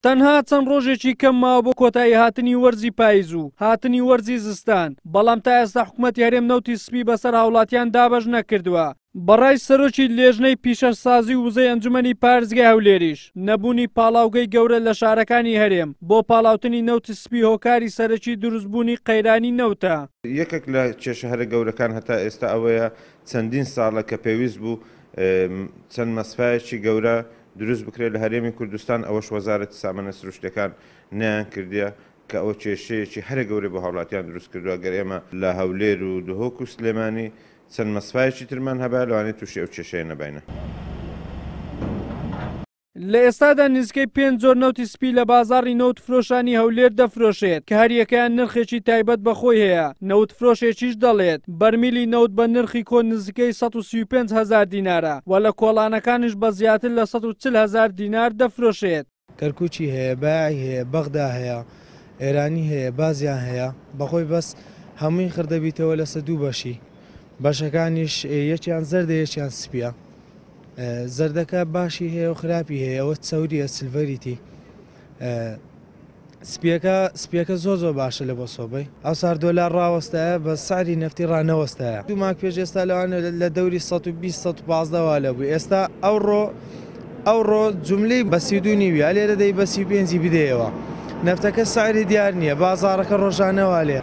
تەنها چەند ڕۆژێکی کەم ماوە بۆ کۆتایی هاتنی وەرزی پاییز و هاتنی وەرزی زستان، بەڵام تا ئێستا حکوومەتی هەرێم نەوتی سپی بەسەر هاوڵاتیان دابەش نەکردووە. بەڕای سەرۆکی لێژنەی پیشەسازی و وزەی ئەنجومەنی پارێزگای هەولێریش نەبوونی پاڵاوگەی گەورە لە شارەکانی هەرێم بۆ پاڵاوتنی نەوت سپی هۆکاری سەرەکی دروستبوونی قەیرانی نەوتە. یەکێک لە کێشە هەرە گەورەکان هەتا ئێستا ئەوەیە چەندین ساڵە کە پێویست بوو چەند مەسفایەکی گەورە دروست بکرێت لە هەرێمی کوردستان، ئەوەش وەزارەتی سامانە سروشتەکان نیان کردیە کە ئەو کێشەیەکی هەرە گەورەی بۆ هاوڵاتیان دروست کردووە. گەر ئێمە لە هەولێر و دهۆک و سلێمانی چەند مەسفایەکی ترمان هەبا لەوانێت تووشی ئەو کێشەیە نەبینە. لە ئێستادا نزیکەی 5 جۆر نەوتی سپی لە بازاڕی نەوت فرۆشانی هەولێر دەفرۆشێت کە هەر یەکەیان نرخێکی تایبەت بەخۆی هەیە. نەوت فرۆشێکیش دەڵێت بەرمیلی نەوت بە نرخی کۆ نزیکەی 135,000 دینارە و لە کۆڵانەکانش بە زیاتر لە 140,000 دینار دەفرۆشێت. کەرکوچی هەیە، باعی هەیە، بەغدا هەیە، ئێرانی هەیە، بازیان هەیە، بەخۆی بەس هەمووی خردەبییتەوە لەسەر دوو بەشی. بەشەکانیش یەکیان زەردە، یەکیان سپیە. زەردەکە باشی هەیە و خراپی هەیە، ئەوە چەوریە سلڤەریتی. سپیەکە زۆر باشە لە بۆ سۆبەی. ئەو سار دۆلار ڕاوەستایە بە سعری نەفتی ڕانەوەستایە. دوو مانگ پێش ئێستا لەوانە لە دەوری 120-115 لە بووی. ئێستا ئەوڕۆ جوملەی بە 32.5 لێرە دەی بە 35 بدەیەوە. نەفتەکە سعری دیار نییە، بازاڕەکە ڕۆژانەوە لێ.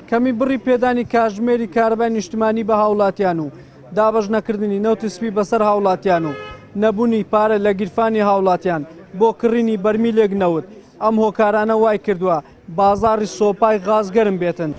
کەمی بڕی پێدانی کاتژمێری کارەبای نیشتیمانی بە هاوڵاتیان و دابەش نەکردنی نەوت سپی بەسەر هاوڵاتیان و نەبوونی پارە لە گیرفانی هاوڵاتیان بۆ کڕینی بەرمیلێک نەوت، ئەم هۆکارانە وای کردووە بازاڕی سۆپای غازگەرم بێتن.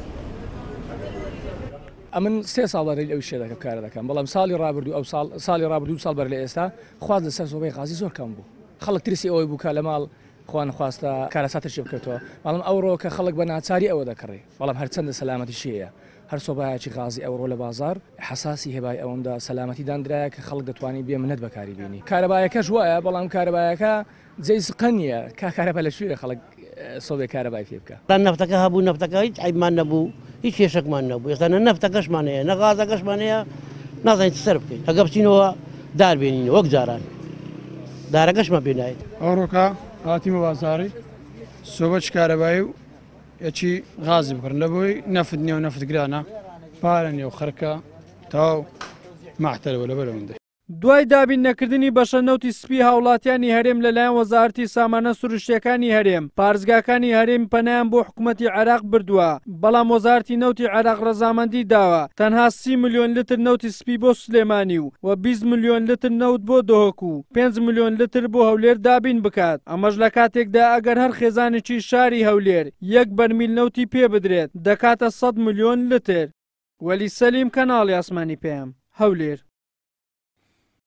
ئەمن 3 ساڵ لەو شێدەکە کار دەکەم، بەڵام ساڵی ڕابردوو ساڵ بەر لە ئێستا خواز لەسەر سۆپای غازی زۆر کەم بوو. خەڵک ترسی ئەوەی بوو کە لە ماڵ خوان خواستە کارەساتەشی بکەوتەوە، بەڵام ئەوڕۆ کە خەڵک بە ناچاری ئەوە دەکڕێ، بەڵام هەرچەندە سەلامەتیشی هەیە. هەر سۆبایەکی غازی ئەوڕۆ لە بازار حساسی هێبای ئەوەندا سەلامەتی دانرایە کە خەڵک دەتوانانی بێ منەت بەکاری بینی. کارەبایەکەش وایە، بەڵام کارەبایەکە جێی سقەنیە کا کارەبا لە شوێ خەڵک سۆبێ کارەبای پێ بکە. نەفتەکە هەبوو، نەفتەکە هیچ عیبمان نەبوو، هیچ کێشەکمان نەبوو. ئێستا نەفتەکەشمان هەیە، نە غازەکەشمان هەیە، نازانین سەر بکەین. ئەگە بچینەوە دار بێنین وەک جاران، دارەکەشمان پێ نایێت. ئەوڕۆکە هاتیمە بازاڕی سۆبەت کارەبایی و یەکی غازی بکڕن لە بۆی نەفت نییە و نەفت گرانە، پارە نیە و خەرکە تاو ماحتەرەوە لەبەرەوەندە. دوای دابین نەکردنی بەشە نەوتی سپی هاوڵاتیانی هەرێم لەلایەن وەزارەتی سامانە سروشتیەکانی هەرێم، پارێزگاکانی هەرێم پەنایان بۆ حکوومەتی عێراق بردووە، بەڵام وەزارەتی نەوتی عێراق ڕەزامەندی داوە تەنها 30 ملیۆن لتر نەوتی سپی بۆ سلێمانی و 20 ملیۆن لتر نەوت بۆ دۆهۆک و 5 ملیۆن لتر بۆ هەولێر دابین بکات. ئەمەش لە کاتێکدا ئەگەر هەر خێزانێکی شاری هەولێر 1 بەرمیل نەوتی پێ بدرێت دەکاتە 100 ملیۆن لتر. وەلی سەلیم، کەناڵی ئاسمانی پێم، هەولێر.